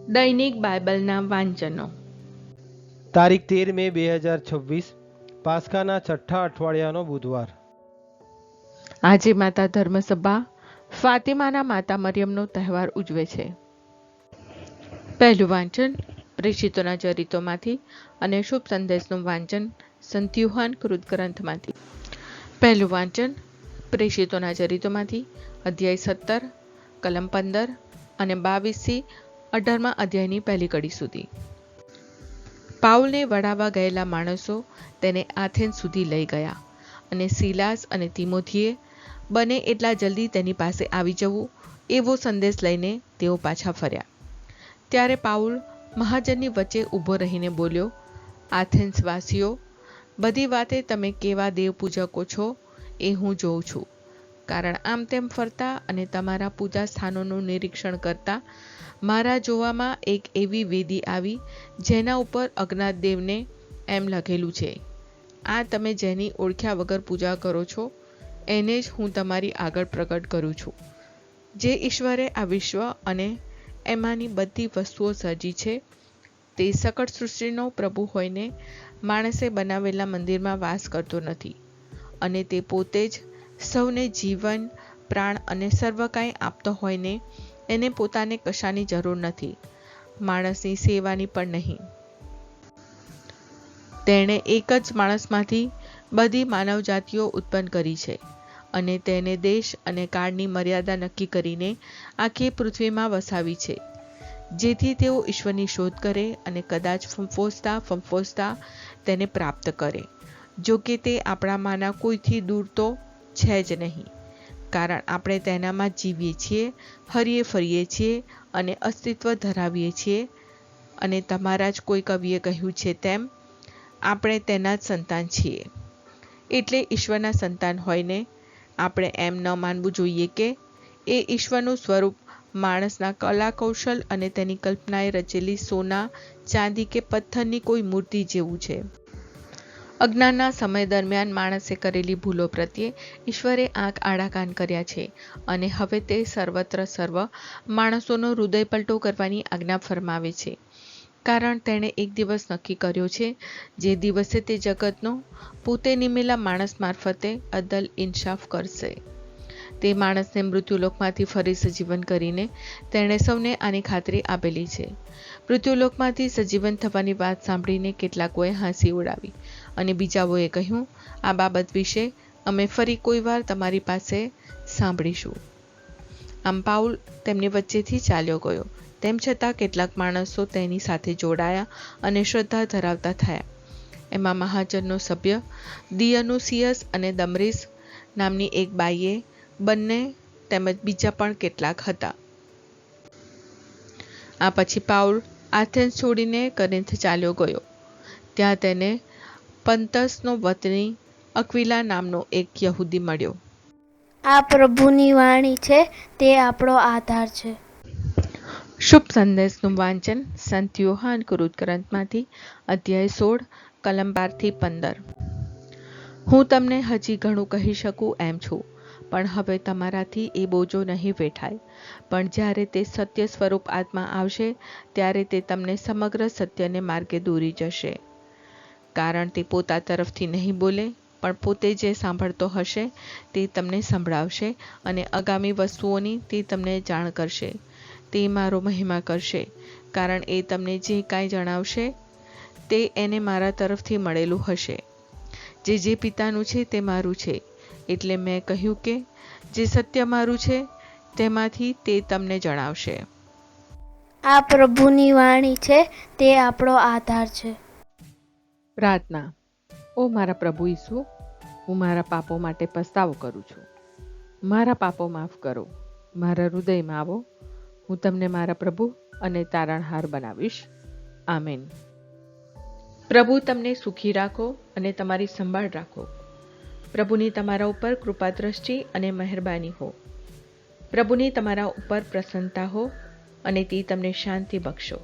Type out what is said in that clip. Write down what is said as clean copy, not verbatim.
દૈનિક બાઇબલના વાંચનો. તારીખ 13 મે 2026, પાસ્કાના છઠ્ઠા અઠવાડિયાનો બુધવાર. આજે માતા ધર્મસભા ફાતિમાના માતા મરિયમનો તહેવાર ઉજવે છે. પહેલું વાંચન પ્રેષિતોના ચરિત્રોમાંથી અને શુભ સંદેશનું વાંચન સંત યુહાન કૃત ગ્રંથમાંથી. પહેલું વાંચન પ્રેષિતોના ચરિત્રોમાંથી અધ્યાય 17 કલમ 15 અને 22 થી 18મા અધ્યાયની પહેલી કડી સુધી. પાઉલને વળાવવા ગયેલા માણસો તેને આથેન્સ સુધી લઈ ગયા અને સિલાસ અને તિમોથીએ બને એટલા જલ્દી તેની પાસે આવી જવું એવો સંદેશ લઈને તેઓ પાછા ફર્યા. ત્યારે પાઉલ મહાજનની વચ્ચે ઊભો રહીને બોલ્યો, આથેન્સવાસીઓ, બધી વાતે તમે કેવા દેવ પૂજકો છો એ હું જોઉં છું. કારણ આમ તેમ ફરતા અને તમારા પૂજા સ્થાનોનું નિરીક્ષણ કરતા મારા જોવામાં એક એવી વેદી આવી જેના ઉપર અજ્ઞાત દેવને એમ લખેલું છે, આ તમે જેની ઓળખ્યા વગર પૂજા કરો છો એને જ હું તમારી આગળ પ્રગટ કરું છું. જે ઈશ્વરે આ વિશ્વ અને એમાંની બધી વસ્તુઓ સર્જી છે તે સકળ સૃષ્ટિનો પ્રભુ હોઈને માણસે બનાવેલા મંદિરમાં વાસ કરતો નથી, અને તે પોતે જ સૌને જીવન, પ્રાણ અને સર્વ કાંઈ આપતો હોઈને એને પોતાને કશાની જરૂર નથી, માણસની સેવાની પણ નહીં. તેણે એક જ માણસમાંથી બધી માનવ જાતિઓ ઉત્પન્ન કરી છે અને તેને દેશ અને કાળની મર્યાદા નક્કી કરીને આખી પૃથ્વીમાં વસાવી છે, જેથી તેઓ ઈશ્વરની શોધ કરે અને કદાચ ફંફોસતા તેને પ્રાપ્ત કરે. જો કે તે આપણામાંના કોઈથી દૂર તો છે જ નહીં, કારણ આપણે તેનામાં જીવીએ છીએ, હરીએ ફરીએ છીએ અને અસ્તિત્વ ધરાવીએ છીએ. અને તમારા જ કોઈ કવિએ કહ્યું છે તેમ, આપણે તેના જ સંતાન છીએ. એટલે ઈશ્વરના સંતાન હોઈને આપણે એમ ન માનવું જોઈએ કે એ ઈશ્વરનું સ્વરૂપ માણસના કલા કૌશલ અને તેની કલ્પનાએ રચેલી સોના, ચાંદી કે પથ્થરની કોઈ મૂર્તિ જેવું છે. અજ્ઞાનના સમય દરમિયાન માણસે કરેલી ભૂલો પ્રત્યે ઈશ્વરે આંખ આડા કાન કર્યા છે અને હવે તે સર્વત્ર સર્વ માણસોનો હૃદય પલટો કરવાની આજ્ઞા ફરમાવે છે. કારણ તેણે એક દિવસ નક્કી કર્યો છે જે દિવસે તે જગતનો પોતે નિમેલા માણસ મારફતે અદલ ઇન્સાફ કરશે. તે માણસને મૃત્યુલોકમાંથી ફરી સજીવન કરીને તેણે સૌને આની ખાતરી આપેલી છે. મૃત્યુલોકમાંથી સજીવન થવાની વાત સાંભળીને કેટલાકોએ હાંસી ઉડાવી અને બીજાઓએ કહ્યું, આ બાબત વિશે અમે ફરી કોઈ વાર તમારી પાસે સાંભળીશું. આમ પાઉલ તેમની વચ્ચેથી ચાલ્યો ગયો. તેમ છતાં કેટલાક માણસો તેની સાથે જોડાયા અને શ્રદ્ધા ધરાવતા થયા. એમાં મહાજનનો સભ્ય દિયનુસિયસ અને દમરીસ નામની એક બાઈએ બંને તેમજ બીજા પણ કેટલાક હતા. આ પછી પાઉલ આથેન્સ છોડીને કરિન્થ ચાલ્યો ગયો. ત્યાં તેને પંતસનો વતની અક્વિલા નામનો એક યહૂદી મળ્યો. આ પ્રભુની વાણી છે, તે આપણો આધાર છે. શુભ સંદેશનું વાંચન સંત યુહાન કૃત ગ્રંથમાંથી અધ્યાય 16 કલમ 12 થી 15. હું તમને હજી ઘણું કહી શકું એમ છું, પણ હવે તમારાથી એ બોજો નહીં વેઠાય. પણ જ્યારે તે સત્ય સ્વરૂપ આત્મા આવશે ત્યારે તે તમને સમગ્ર સત્યને માર્ગે દોરી જશે. કારણ તે પોતા તરફથી નહીં બોલે, પણ પોતે જે સાંભળતો હશે તે તમને સંભળાવશે અને આગામી વસ્તુઓની તે તમને જાણ કરશે. તે મારો મહિમા કરશે, કારણ એ તમને જે કાંઈ જણાવશે તે એને મારા તરફથી મળેલું હશે. જે પિતાનું છે તે મારું છે, એટલે મેં કહ્યું કે જે સત્ય મારું છે તેમાંથી તે તમને જણાવશે. આ પ્રભુની વાણી છે, તે આપણો આધાર છે. પ્રાર્થના. ઓ મારા પ્રભુ ઈસુ, હું મારા પાપો માટે પસ્તાવો કરું છું. મારા પાપો માફ કરો. મારા હૃદયમાં આવો. હું તમને મારા પ્રભુ અને તારણહાર બનાવીશ. આમેન. પ્રભુ તમને સુખી રાખો અને તમારી સંભાળ રાખો. પ્રભુની તમારા ઉપર કૃપા દ્રષ્ટિ અને મહેરબાની હો. પ્રભુની તમારા ઉપર પ્રસન્નતા હો અને તે તમને શાંતિ બક્ષો.